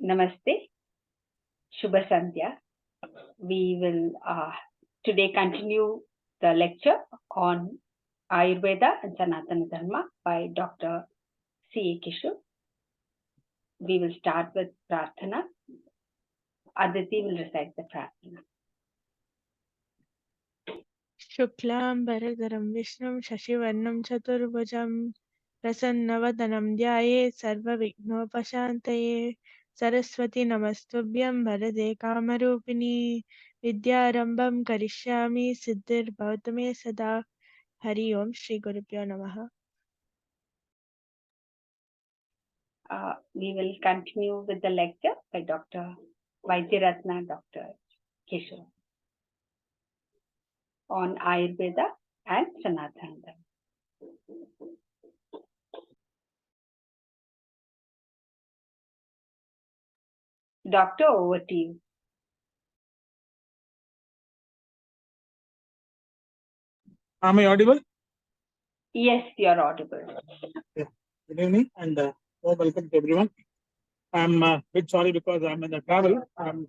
Namaste, Shubha Sandhya. We will today continue the lecture on Ayurveda and Sanaatana Dharma by Dr. C. Kishore. We will start with Prarthana. Aditi will recite the Prarthana. Shuklam Bharadaram Vishnum Shashivarnam Chaturbhujam Prasannavadanam Dhyaye Sarva Vignopashantaye Saraswati Namastubhyam Bharade Kamarupini Vidyarambam Karishyami Siddhir Bhavatame Sada Hari Om Shri Gurubhyo Namaha. We will continue with the lecture by Dr. Vaidyaratna, Dr. Kishore on Ayurveda and Sanaatana Dharma. Doctor, over to you. Am I audible? Yes, you are audible. Yeah. Good evening and welcome to everyone. I'm a bit sorry because I'm in the travel. I'm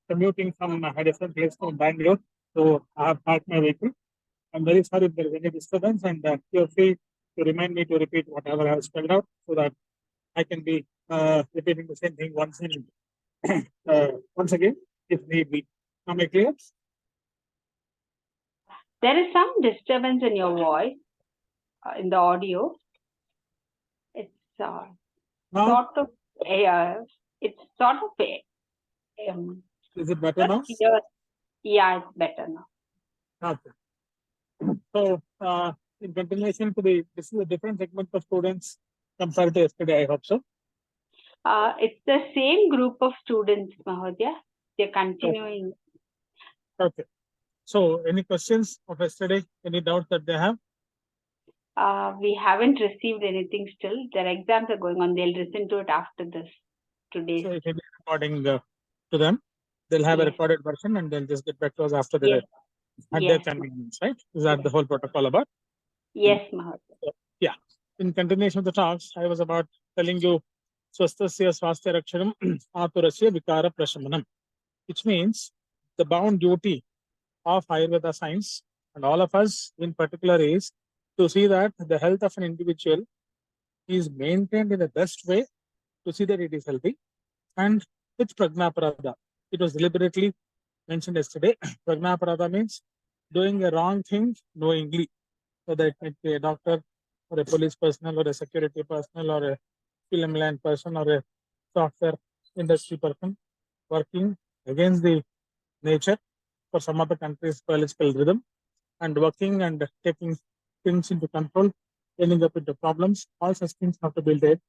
commuting from a different place from Bangalore, so I have parked my vehicle. I'm very sorry if there is any disturbance, and feel free to remind me to repeat whatever I have spelled out so that I can be repeating the same thing once again if need be. Am I clear? There is some disturbance in your voice, in the audio. It's sort of is it better now? Yeah, it's better now. Okay. So, in continuation to this is a different segment of students compared to yesterday, I hope so. It's the same group of students, Mahodaya. They're continuing. Okay. So, any questions of yesterday? Any doubts that they have? We haven't received anything still. Their exams are going on. They'll listen to it after this today. So, it will be recording to them. They'll have a recorded version and they'll just get back to us after the their convenience, right? Is that the whole protocol about? Yes, Mahodaya. So, yeah. In continuation of the talks, I was about telling you Swastasya Swastya Rakshanam Aturasya Vikara Prashamanam, which means the bound duty of Ayurveda science and all of us in particular is to see that the health of an individual is maintained in the best way to see that it is healthy. And with Prajnaparada, it was deliberately mentioned yesterday. Prajnaparada means doing a wrong thing knowingly, whether it might be a doctor or a police personnel or a security personnel or a film line person or a software industry person working against the nature for some other country's biological rhythm and working and taking things into control, ending up into problems. All such things have to be dead.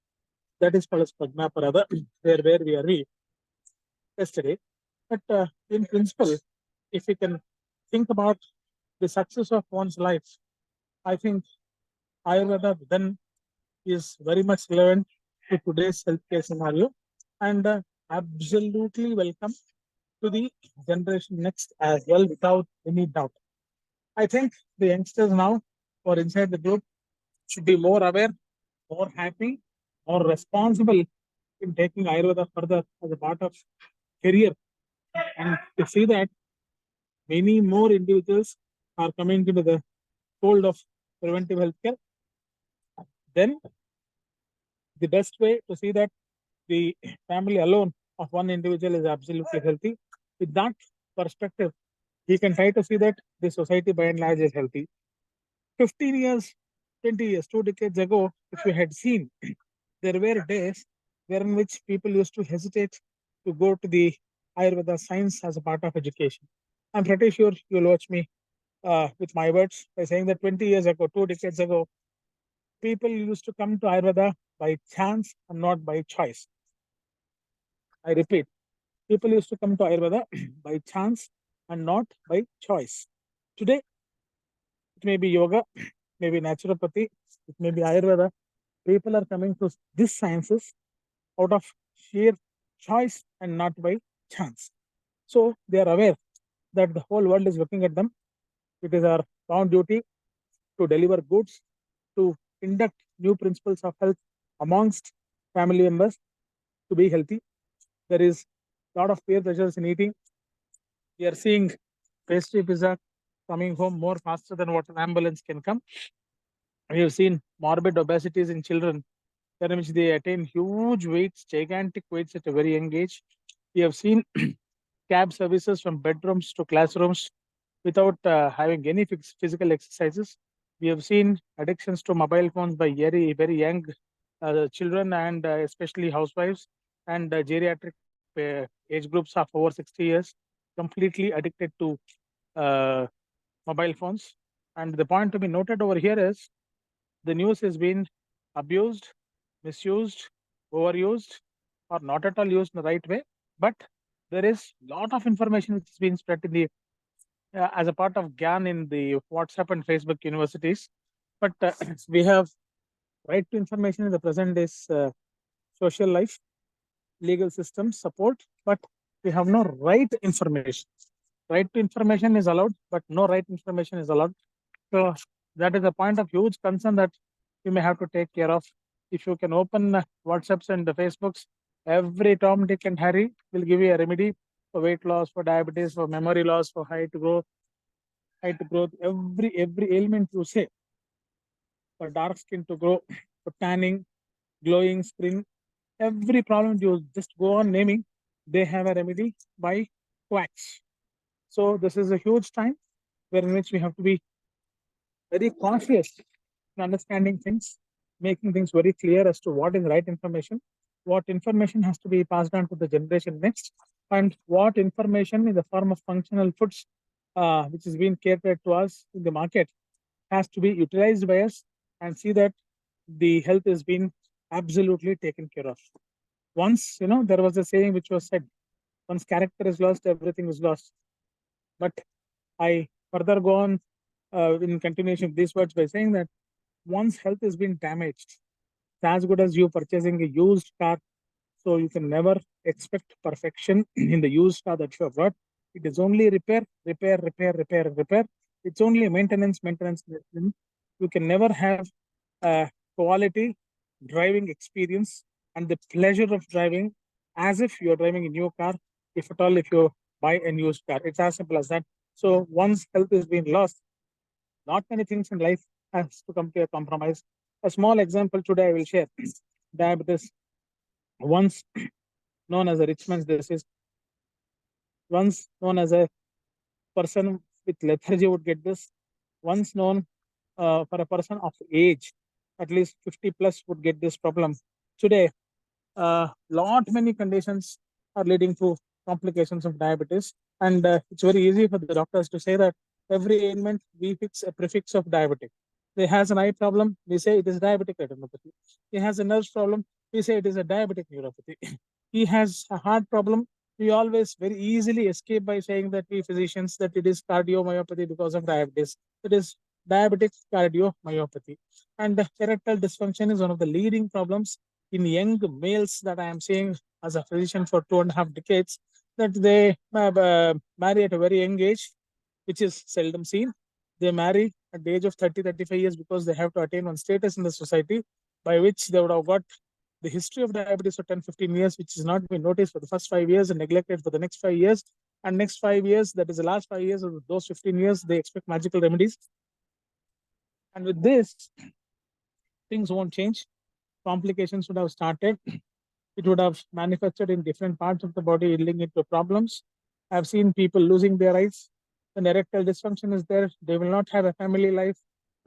That is called as Prajnaparada, where we are yesterday. But in principle, if we can think about the success of one's life, I think Ayurveda then is very much relevant to today's healthcare scenario and absolutely welcome to the generation next as well without any doubt. I think the youngsters now who are inside the group should be more aware, more happy, more responsible in taking Ayurveda further as a part of career. And to see that many more individuals are coming into the fold of preventive healthcare, then the best way to see that the family alone of one individual is absolutely healthy. With that perspective, we can try to see that the society by and large is healthy. 15 years, 20 years, 2 decades ago, if you had seen, there were days wherein which people used to hesitate to go to the Ayurveda science as a part of education. I'm pretty sure you'll watch me with my words by saying that 20 years ago, 2 decades ago, people used to come to Ayurveda by chance and not by choice. I repeat, people used to come to Ayurveda by chance and not by choice. Today, it may be yoga, maybe naturopathy, it may be Ayurveda. People are coming to these sciences out of sheer choice and not by chance. So they are aware that the whole world is looking at them. It is our bound duty to deliver goods, to induct new principles of health amongst family members, to be healthy. There is a lot of peer pressures in eating. We are seeing pastry pizza coming home more faster than what an ambulance can come. We have seen morbid obesities in children, in which they attain huge weights, gigantic weights at a very young age. We have seen cab services from bedrooms to classrooms without having any physical exercises. We have seen addictions to mobile phones by very, very young children and especially housewives and geriatric age groups of over 60 years, completely addicted to uh, mobile phones. And the point to be noted over here is the news has been abused, misused, overused, or not at all used in the right way. But there is a lot of information which is being spread in the as a part of GAN in the WhatsApp and Facebook universities. But we have right to information in the present day's social life, legal system support, but we have no right information. Right to information is allowed, but no right information is allowed. So that is a point of huge concern that you may have to take care of. If you can open WhatsApps and the Facebooks, every Tom, Dick, and Harry will give you a remedy for weight loss, for diabetes, for memory loss, for height growth, every ailment you say, for dark skin to grow, for tanning, glowing skin, every problem you just go on naming, they have a remedy by quacks. So this is a huge time in which we have to be very cautious in understanding things, making things very clear as to what is right information, what information has to be passed on to the generation next, and what information in the form of functional foods, which is being catered to us in the market, has to be utilized by us and see that the health is being absolutely taken care of. Once, there was a saying which was said, once character is lost, everything is lost. But I further go on in continuation of these words by saying that once health has been damaged, it's as good as you purchasing a used car. So you can never expect perfection in the used car that you have bought. It is only repair. It's only maintenance. You can never have a quality driving experience and the pleasure of driving as if you're driving a new car, if at all, if you buy a used car. It's as simple as that. So once health is being lost, not many things in life has to come to a compromise. A small example today I will share. Diabetes, once known as a rich man's disease, once known as a person with lethargy would get this, once known for a person of age, at least 50 plus would get this problem. Today, lot many conditions are leading to complications of diabetes, and it's very easy for the doctors to say that every ailment we fix a prefix of diabetic. He has an eye problem, we say it is diabetic retinopathy. He has a nerve problem, we say it is a diabetic neuropathy. He has a heart problem, we always very easily escape by saying that we physicians that it is cardiomyopathy because of diabetes. It is diabetic cardiomyopathy. And erectile dysfunction is one of the leading problems in young males that I am seeing as a physician for 2.5 decades, that they marry at a very young age, which is seldom seen. They marry at the age of 30, 35 years because they have to attain one status in the society by which they would have got the history of diabetes for 10, 15 years, which has not been noticed for the first 5 years and neglected for the next 5 years. And next 5 years, that is the last 5 years of those 15 years, they expect magical remedies. And with this, things won't change. Complications would have started. It would have manifested in different parts of the body, leading into problems. I've seen people losing their eyes. When erectile dysfunction is there, they will not have a family life.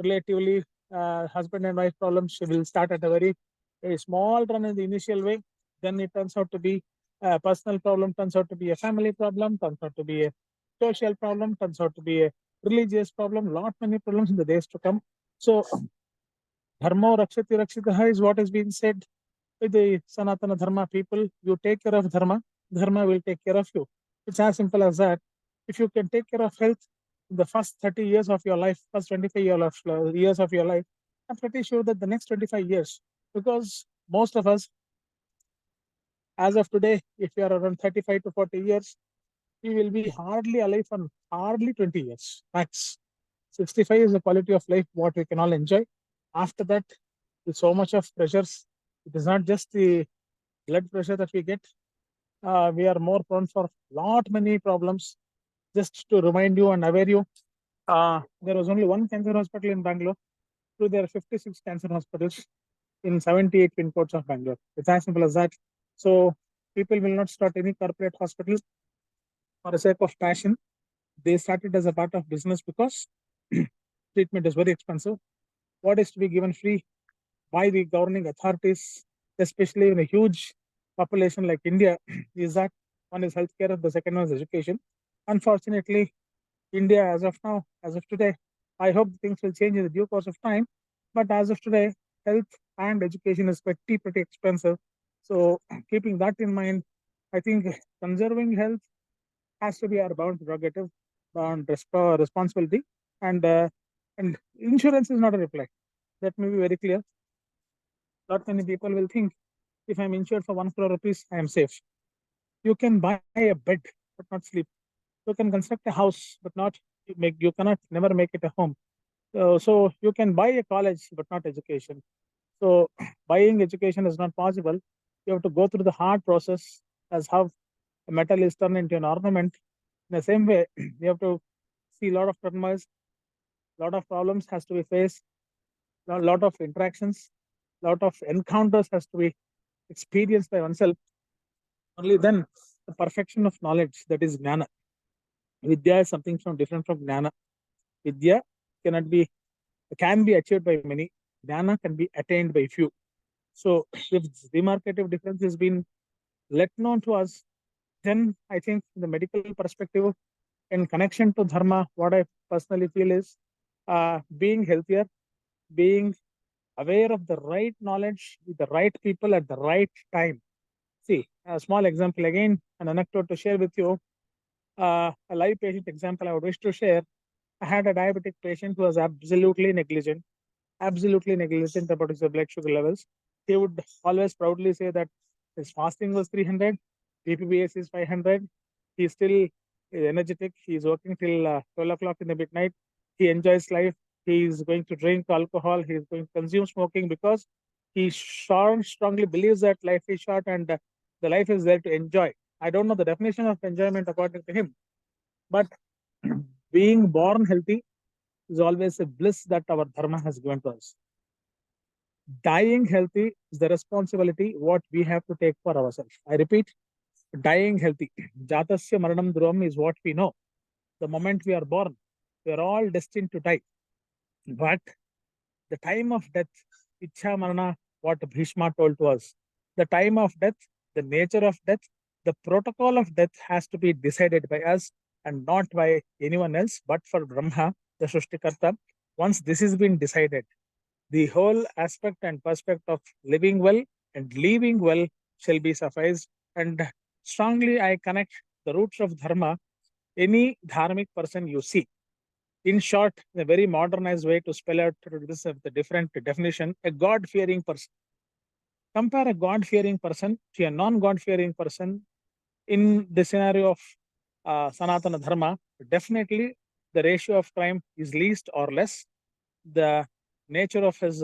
Relatively, husband and wife problems will start at a small run in the initial way. Then it turns out to be a personal problem, turns out to be a family problem, turns out to be a social problem, turns out to be a religious problem, lot many problems in the days to come. So, Dharma Rakshati Rakshitaha is what has been said with the Sanaatana Dharma people. You take care of Dharma, Dharma will take care of you. It's as simple as that. If you can take care of health in the first 30 years of your life, first 25 years of your life, I'm pretty sure that the next 25 years, because most of us, as of today, if you are around 35 to 40 years, we will be hardly alive for hardly 20 years, max. 65 is the quality of life what we can all enjoy. After that, with so much of pressures, it is not just the blood pressure that we get. we are more prone for many problems. Just to remind you and aware you, there was only one cancer hospital in Bangalore. So there are 56 cancer hospitals in 78 pin codes of Bangalore. It's as simple as that. So people will not start any corporate hospital for the sake of passion. They started as a part of business because treatment is very expensive. What is to be given free by the governing authorities, especially in a huge population like India, is that one is healthcare, the second one is education. Unfortunately, India, as of now, as of today, I hope things will change in the due course of time. But as of today, health and education is pretty expensive. So, keeping that in mind, I think conserving health has to be our bound prerogative, bound responsibility, and insurance is not a reply. Let me be very clear. Not many people will think if I'm insured for 1 crore rupees, I am safe. You can buy a bed but not sleep. You can construct a house but not make. You cannot never make it a home. So you can buy a college but not education. So buying education is not possible. You have to go through the hard process as how a metal is turned into an ornament. In the same way, you have to see a lot of turmoils, lot of problems has to be faced, a lot of interactions, lot of encounters has to be experienced by oneself. Only then the perfection of knowledge, that is jnana. Vidya is something different from jnana. Vidya can be achieved by many. Jnana can be attained by few. So if demarcative difference has been let known to us, then I think the medical perspective in connection to dharma, what I personally feel is being healthier, being aware of the right knowledge with the right people at the right time. See, a small example again, an anecdote to share with you. A live patient example I would wish to share. I had a diabetic patient who was absolutely negligent about his blood sugar levels. He would always proudly say that his fasting was 300, BPBS is 500. He's still energetic. He's working till 12 o'clock in the midnight. He enjoys life. He's going to drink alcohol. He's going to consume smoking because he strongly believes that life is short and the life is there to enjoy. I don't know the definition of enjoyment according to him, but being born healthy is always a bliss that our dharma has given to us. Dying healthy is the responsibility what we have to take for ourselves. I repeat, dying healthy. Jatasya maranam dhruvam is what we know. The moment we are born, we are all destined to die. But the time of death, Ichha Marana, what Bhishma told to us, the time of death, the nature of death, the protocol of death has to be decided by us and not by anyone else, but for Brahma, the Shushtikarta. Once this has been decided, the whole aspect and perspective of living well and leaving well shall be sufficed. And strongly I connect the roots of Dharma. Any dharmic person you see, in short, a very modernized way to spell out this the different definition, a God-fearing person. Compare a God-fearing person to a non-God-fearing person in the scenario of Sanaatana Dharma. Definitely, the ratio of crime is least or less. The nature of his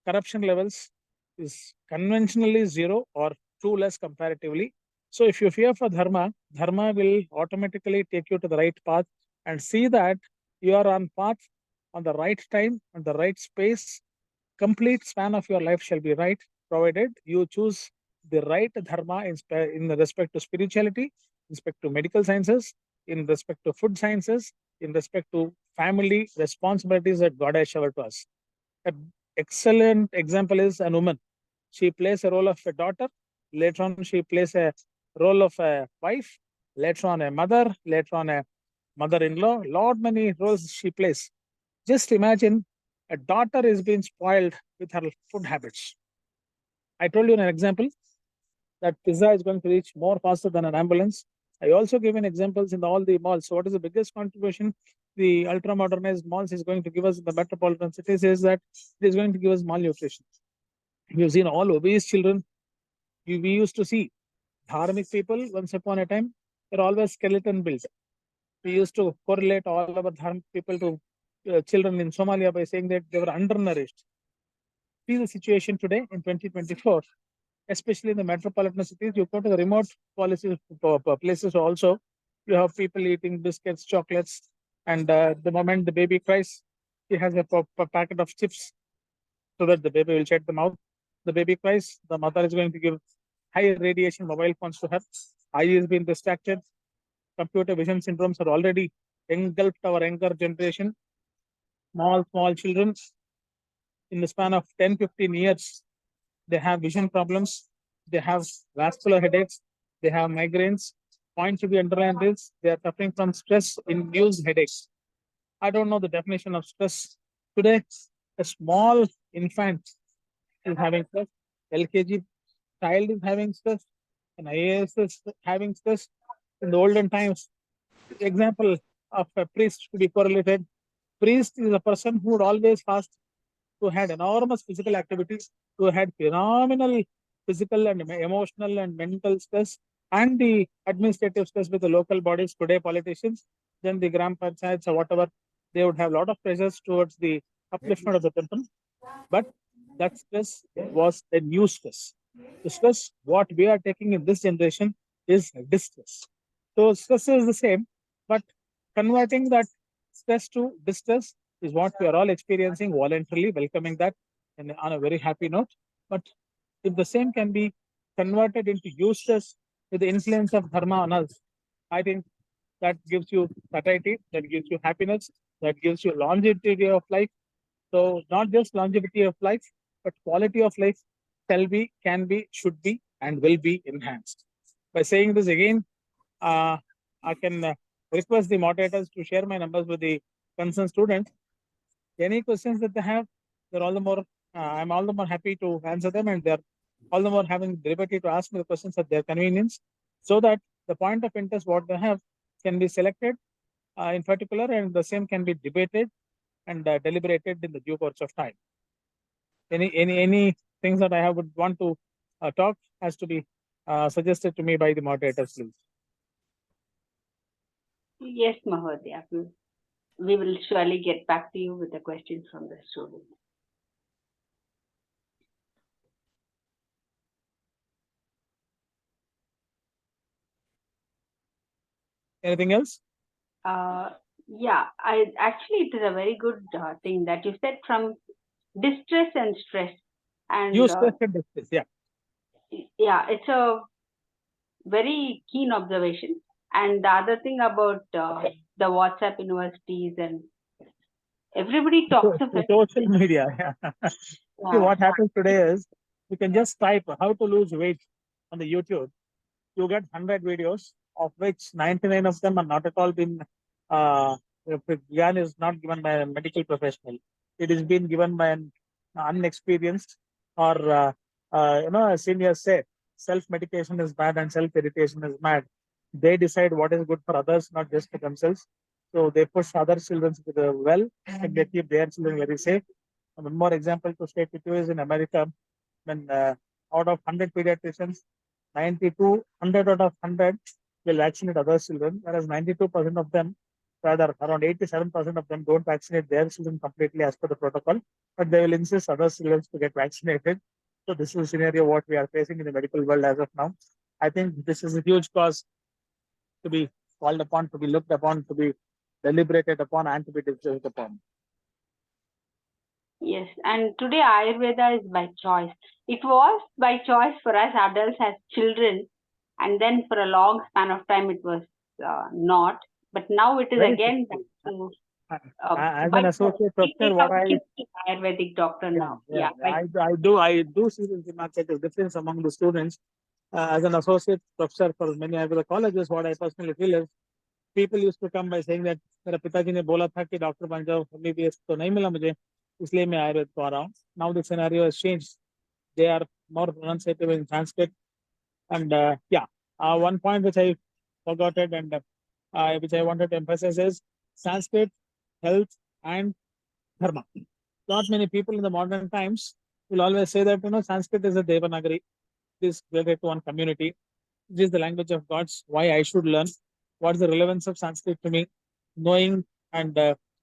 corruption levels is conventionally zero or too less comparatively. So if you fear for dharma, dharma will automatically take you to the right path and see that you are on path on the right time and the right space. Complete span of your life shall be right, provided you choose the right dharma in respect to spirituality, in respect to medical sciences, in respect to food sciences, in respect to family responsibilities that God has showered to us. An excellent example is a woman. She plays a role of a daughter. Later on, she plays a role of a wife. Later on, a mother. Later on, a mother-in-law. Lot many roles she plays. Just imagine a daughter is being spoiled with her food habits. I told you an example that pizza is going to reach more faster than an ambulance. I also given examples in all the malls. So what is the biggest contribution the ultra modernized malls is going to give us in the metropolitan cities is that it is going to give us malnutrition. We've seen all obese children. We used to see dharmic people once upon a time, they're always skeleton built. We used to correlate all our dharmic people to children in Somalia by saying that they were undernourished. See the situation today in 2024. especially in the metropolitan cities. You go to the remote places also, you have people eating biscuits, chocolates, and the moment the baby cries, he has a packet of chips so that the baby will shut the mouth. The baby cries, the mother is going to give high radiation mobile phones to her. Eye is being distracted. Computer vision syndromes are already engulfed our younger generation. Small children in the span of 10-15 years, they have vision problems, they have vascular headaches, they have migraines. Point to be underlined is they are suffering from stress-induced headaches. I don't know the definition of stress. Today, a small infant is having stress, LKG child is having stress, an IAS is having stress. In the olden times, example of a priest to be correlated. Priest is a person who would always fast, who had enormous physical activities, who had phenomenal physical and emotional and mental stress, and the administrative stress with the local bodies, today politicians, then the gram panchayats or whatever, they would have a lot of pressures towards the upliftment of the temple. But that stress was a new stress. The stress, what we are taking in this generation is distress. So stress is the same, but converting that stress to distress is what we are all experiencing voluntarily, welcoming that and on a very happy note. But if the same can be converted into eustress with the influence of dharma on us, I think that gives you satiety, that gives you happiness, that gives you longevity of life. So not just longevity of life, but quality of life shall be, can be, should be, and will be enhanced. By saying this again, I can request the moderators to share my numbers with the concerned students. Any questions that they have, they're all the more. I'm all the more happy to answer them, and they're all the more having the liberty to ask me the questions at their convenience, so that the point of interest what they have can be selected in particular, and the same can be debated and deliberated in the due course of time. Any things that I would want to talk has to be suggested to me by the moderators, please. Yes, Mahodaya. We will surely get back to you with the questions from the students. Anything else? Yeah, it is a very good thing that you said, from distress and stress. And You stress and distress, yeah. Yeah, it's a very keen observation. And the other thing about the WhatsApp universities, and everybody talks about social media. See, what happens today is you can just type how to lose weight on the YouTube. You get 100 videos, of which 99 of them are not at all been Gyan is not given by a medical professional. It is being given by an unexperienced or as seniors say, self-medication is bad and self-irritation is mad. They decide what is good for others, not just for themselves. So they push other children to the well, and they keep their children very safe. And one more example to state with you is in America, when out of 100 pediatricians, 92, 100 out of 100 will vaccinate other children, whereas 92% of them, rather around 87% of them don't vaccinate their children completely as per the protocol, but they will insist other children to get vaccinated. So this is a scenario what we are facing in the medical world as of now. I think this is a huge cause to be called upon, to be looked upon, to be deliberated upon, and to be discussed upon. Yes, and today Ayurveda is by choice. It was by choice for us adults as children, and then for a long span of time it was not. But now it is Very again true. back to as an associate professor, what I Ayurvedic doctor now. I do see this demarcated difference among the students. As an associate professor for many Ayurveda colleges, what I personally feel is people used to come by saying that मेरा पिताजी ने बोला था कि doctor बन जाओ, MBBS तो नहीं मिला मुझे, इसलिए मैं आयुर्वेद को आ रहा हूँ. Now the scenario has changed. They are more pronunciative in Sanskrit. And one point which I forgot it, and which I wanted to emphasize is Sanskrit, health, and Dharma. Not many people in the modern times will always say that Sanskrit is a Devanagari. It is related to one community. This is the language of gods. Why I should learn? What's the relevance of Sanskrit to me? Knowing and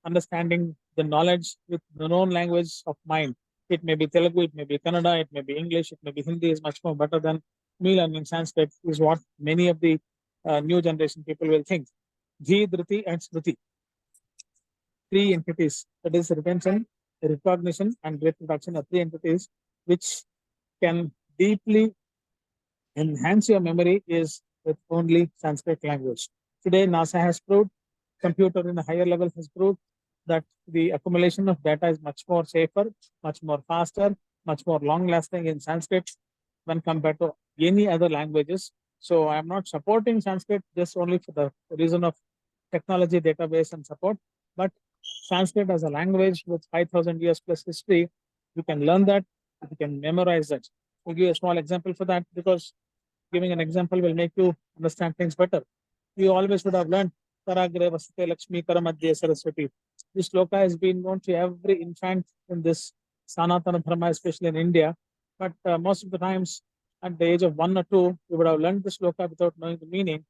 understanding the knowledge with the known language of mind It may be Telugu, it may be Kannada, it may be English, it may be Hindi is much more better than me learning Sanskrit is what many of the new generation people will think. Dhi, Dhriti and Smriti. Three entities, that is retention, recognition and reproduction are three entities which can deeply enhance your memory is with only Sanskrit language. Today, NASA has proved, computer in a higher level has proved that the accumulation of data is much more safer, much more faster, much more long lasting in Sanskrit when compared to any other languages. So I am not supporting Sanskrit just only for the reason of technology, database and support, but Sanskrit as a language with 5,000 years plus history, you can learn that, you can memorize that. I'll give you a small example for that because giving an example will make you understand things better. You always would have learned Karagre Vasate Lakshmi Karamadhya Saraswati. This sloka has been known to every infant in this Sanaatana Dharma, especially in India. But most of the times, at the age of 1 or 2, you would have learned the sloka without knowing the meaning.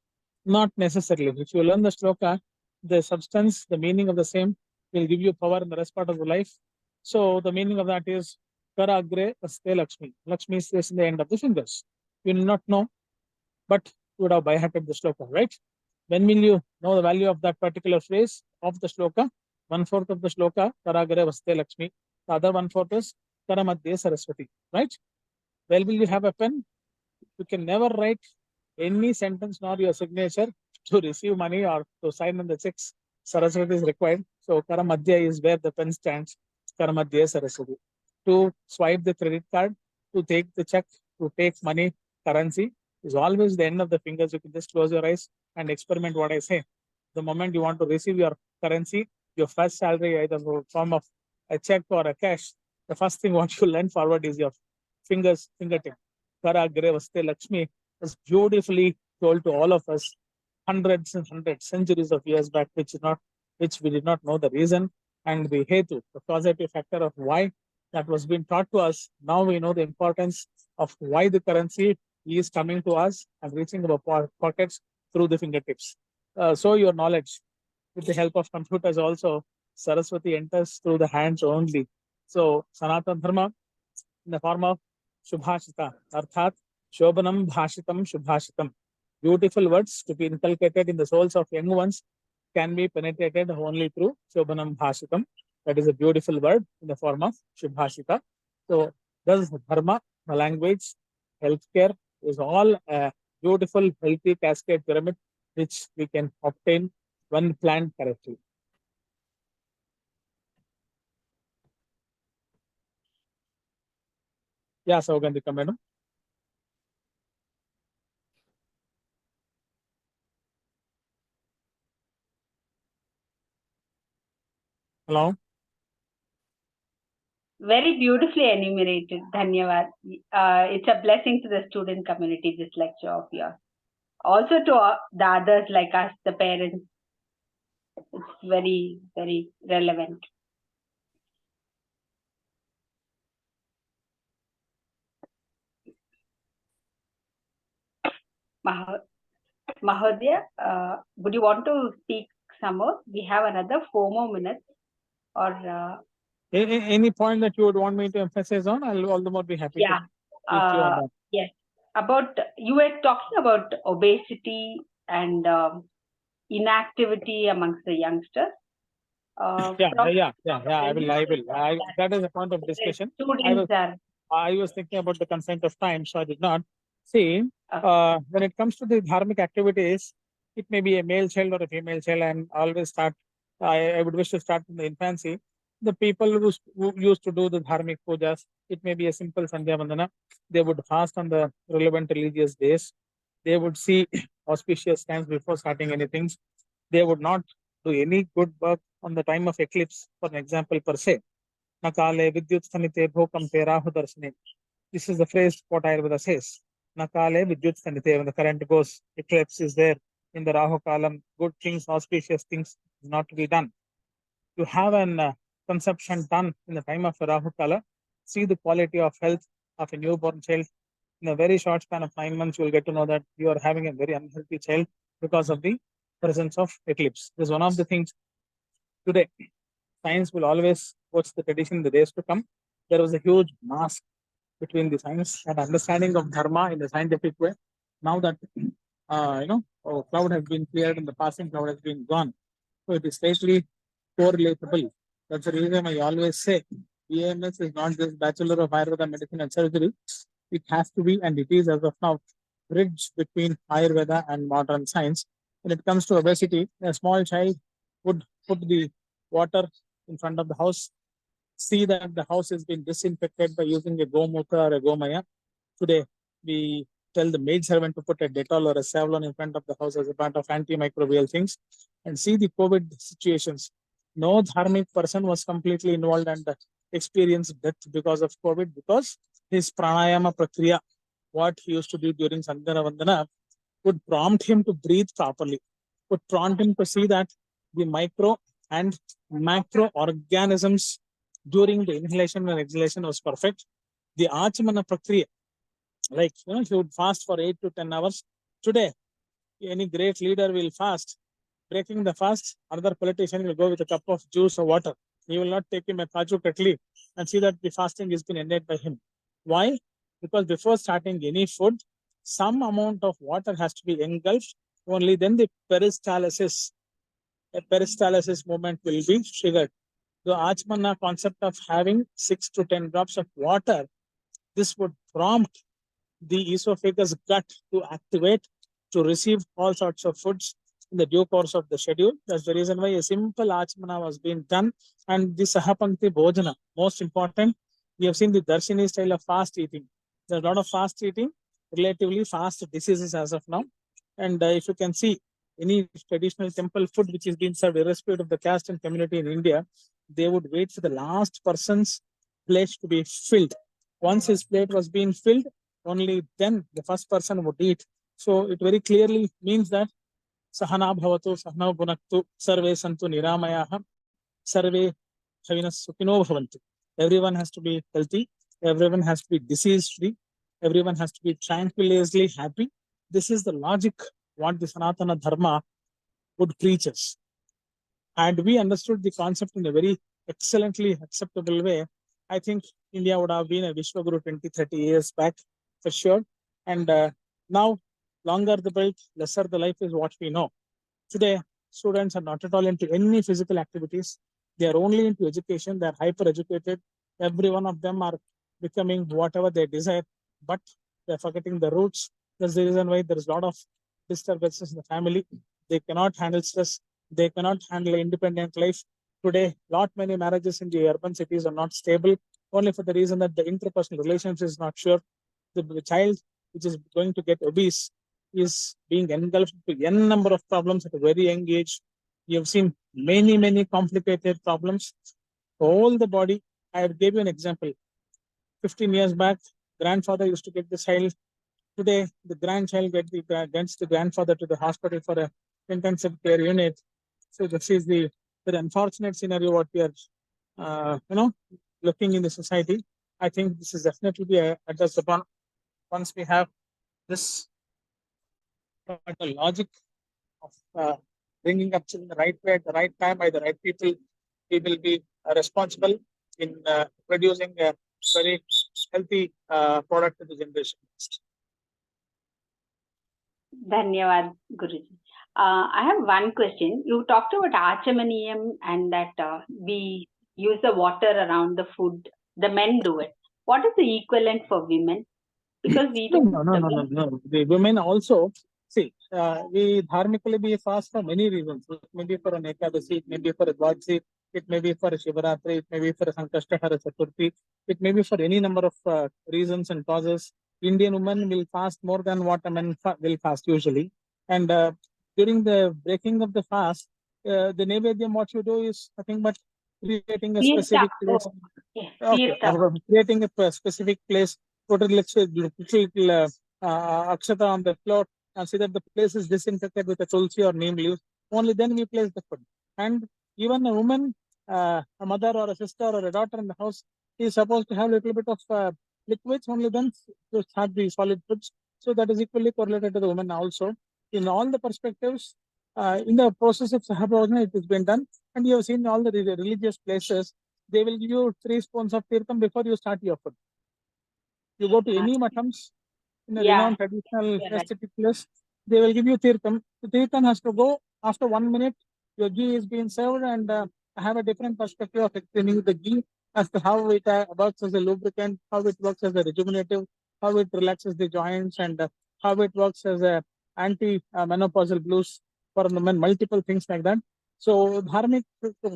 Not necessarily. If you learn the sloka, the substance, the meaning of the same will give you power in the rest part of the life. So the meaning of that is Karagre Vasate Lakshmi. Lakshmi is in the end of the fingers. You will not know, but you would have by hearted the sloka, right? When will you know the value of that particular phrase of the sloka? 1/4 of the sloka, Karagare Vaste Lakshmi. The other 1/4 is Karamadhya Saraswati, right? Well, will you have a pen? You can never write any sentence nor your signature to receive money or to sign on the checks. Saraswati is required. So Karamadhya is where the pen stands. Karamadhya Saraswati. To swipe the credit card, to take the check, to take money, currency is always the end of the fingers. You can just close your eyes and experiment what I say. The moment you want to receive your currency, your first salary, either in form of a check or a cash, the first thing what you learn forward is your fingertip. Karagre Vaste Lakshmi was beautifully told to all of us hundreds and hundreds, centuries of years back, which we did not know the reason and the hetu, the causative factor of why that was being taught to us. Now we know the importance of why the currency is coming to us and reaching our pockets through the fingertips. So your knowledge with the help of computers also, Saraswati enters through the hands only. So Sanatana Dharma in the form of Shubhashita, Arthat, Shobhanam Bhashitam Shubhashitam. Beautiful words to be inculcated in the souls of young ones can be penetrated only through Shobhanam Bhashitam. That is a beautiful word in the form of Shubhashita. So, thus Dharma, the language, healthcare is all a beautiful, healthy cascade pyramid which we can obtain when planned correctly. Yeah, Saugandhika madam. Hello. Very beautifully enumerated. Dhanyavad. It's a blessing to the student community, this lecture of yours. Also to the others like us, the parents. It's very, very relevant. Mahodaya, would you want to speak some more? We have another 4 more minutes. Or any point that you would want me to emphasize on, I'll all the more be happy to speak to you on that. Yes. About you were talking about obesity and inactivity amongst the youngsters. Yeah. I will. That is a point of discussion. I was thinking about the consent of time, so I did not. See, when it comes to the dharmic activities, it may be a male child or a female child, and always start. I would wish to start from the infancy. The people who used to do the dharmic pujas, it may be a simple Sandhya Vandana. They would fast on the relevant religious days. They would see auspicious times before starting anything. They would not do any good work on the time of eclipse, for an example, per se. Nakale vidyut stanite bhokamte rahu darsane. This is the phrase what Ayurveda says. Nakale vidyut stanite. When the current goes, eclipse is there in the Rahu Kalam, good things, auspicious things is not to be done. To have an conception done in the time of Rahu Kala, see the quality of health of a newborn child. In a very short span of 9 months, you will get to know that you are having a very unhealthy child because of the presence of eclipse. This is one of the things today. Science will always watch the tradition in the days to come. there was a huge mask between the science and understanding of dharma in the scientific way. Now that cloud has been cleared and the passing cloud has been gone, so it is slightly correlatable. That's the reason I always say BAMS is not just Bachelor of Ayurveda Medicine and Surgery. It has to be, and it is as of now, bridge between Ayurveda and modern science. When it comes to obesity, a small child would put the water in front of the house, see that the house has been disinfected by using a Gomutra or a Gomaya. Today, we tell the maid servant to put a Dettol or a Savlon in front of the house as a part of antimicrobial things, and see the COVID situations. No dharmic person was completely involved and experienced death because of COVID, because his pranayama prakriya, what he used to do during Sandhana Vandana, would prompt him to breathe properly, would prompt him to see that the micro and macro organisms during the inhalation and exhalation was perfect. The Achmana Prakriya, like he would fast for 8 to 10 hours. Today, any great leader will fast. Breaking the fast, another politician will go with a cup of juice or water. He will not take him a kaju katli and see that the fasting has been ended by him. Why? Because before starting any food, some amount of water has to be engulfed. Only then the peristalsis movement will be triggered. The Achmana concept of having 6 to 10 drops of water, this would prompt the esophagus gut to activate to receive all sorts of foods in the due course of the schedule. That's the reason why a simple Achmana was being done. And the Sahapankti Bhojana, most important, we have seen the Darshini style of fast eating. There's a lot of fast eating, relatively fast diseases as of now. And if you can see any traditional temple food which is being served, irrespective of the caste and community in India, they would wait for the last person's plate to be filled. Once his plate was being filled, only then the first person would eat. So it very clearly means that Sahana Bhavatu, Sahana Bhunaktu, Sarve Santu Niramayaha, Sarve Havinas Sukino Bhavantu. Everyone has to be healthy, everyone has to be disease free, everyone has to be tranquilly happy. This is the logic what the Sanaatana Dharma would preach us. And we understood the concept in a very excellently acceptable way. I think India would have been a Vishwaguru 20, 30 years back for sure. And now, longer the belt, lesser the life is what we know. Today, students are not at all into any physical activities. They are only into education. They are hyper educated. Every one of them are becoming whatever they desire, but they are forgetting the roots. That's the reason why there is a lot of disturbances in the family. They cannot handle stress. They cannot handle independent life. Today, many marriages in the urban cities are not stable, only for the reason that the interpersonal relationship is not sure. The child which is going to get obese is being engulfed to n number of problems at a very young age. You have seen many complicated problems. All the body. I have gave you an example. 15 years back, grandfather used to get the child. Today, the grandchild gets the grandfather to the hospital for a intensive care unit. So this is the very unfortunate scenario what we are, looking in the society. I think this is definitely be addressed upon once we have this logic of bringing up children the right way at the right time by the right people. We will be responsible in producing a very healthy product to the generation. Dhanyavad, Guruji. I have one question. You talked about Achamaniyam and that we use the water around the food. The men do it. What is the equivalent for women? Because we don't. No. The women also, see, we dharmically be fast for many reasons. It may be for an Ekadasi, it may be for a Dwadasi, it may be for a Shivaratri, it may be for a Sankashtahara Chaturthi, it may be for any number of reasons and causes. Indian women will fast more than what a man will fast usually. And during the breaking of the fast, the Naivedyam, what you do is nothing but creating a specific place. Creating a specific place, put a little akshata on the floor and see that the place is disinfected with a tulsi or neem leaves. Only then we place the food. And even a woman, a mother or a sister or a daughter in the house is supposed to have a little bit of liquids, only then to have the solid foods. So that is equally correlated to the woman also. In all the perspectives, in the process of Sahabhavana, it has been done. And you have seen all the religious places, they will give you 3 spoons of tirtham before you start your food. You go to any matams in a renowned traditional aesthetic place, they will give you tirtham. The tirtham has to go after 1 minute. Your ghee is being served, and I have a different perspective of explaining the ghee as to how it works as a lubricant, how it works as a rejuvenative, how it relaxes the joints, and how it works as a anti-menopausal blues for the men, multiple things like that. So, dharmic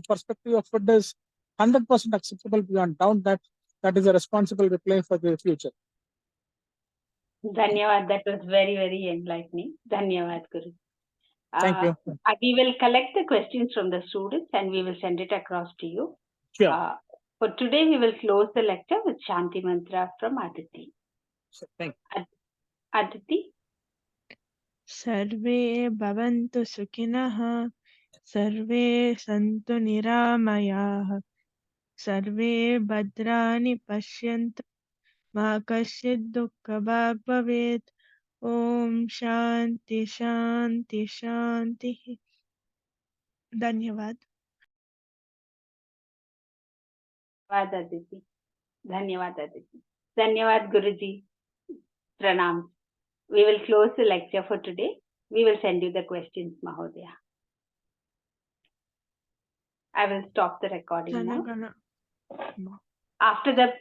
perspective of food is 100% acceptable beyond doubt. That is a responsible reply for the future. Dhanyavad. That was very, very enlightening. Dhanyavad, Guru. Thank you. We will collect the questions from the students and we will send it across to you. Sure. For today, we will close the lecture with Shanti Mantra from Aditi. Thank you. Aditi. Sarve bhavantu sukhinah, sarve santu niramayah, sarve bhadrani pashyantu, ma kasyid dukkha bhag bhavet. Om Shanti Shanti Shanti. Dhanyavad. Dhanyavad, Aditi. Dhanyavad, Aditi. Dhanyavad, Guruji. Pranam. We will close the lecture for today. We will send you the questions, Mahodaya. I will stop the recording now. After the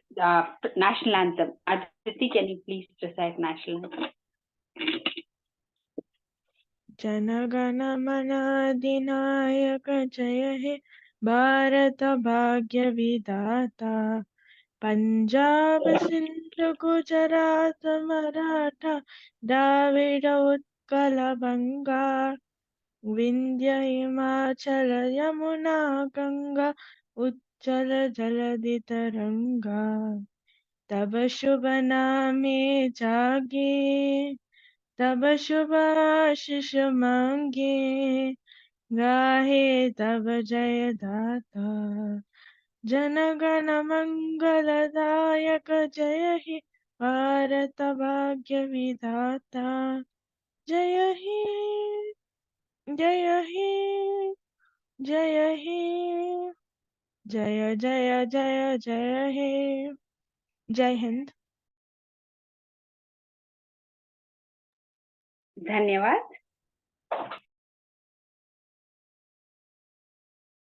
national anthem, Aditi, can you please recite national anthem? Janagana mana dinayaka jaya he Bharat bhagya vidata Punjab Sindhu Gujarat Maratha Davida Utkala Banga Vindhya Himachala Yamuna Ganga Uchchala Jaladi Taranga Tava Shubha Name Jage तब शुभ आशीष मांगे गाहे तब जय दाता जनगण मंगलदायक जय हे भारत भाग्य विधाता जय हे जय हे जय हे जय जय जय जय हे जय हिंद. Dhanyavad.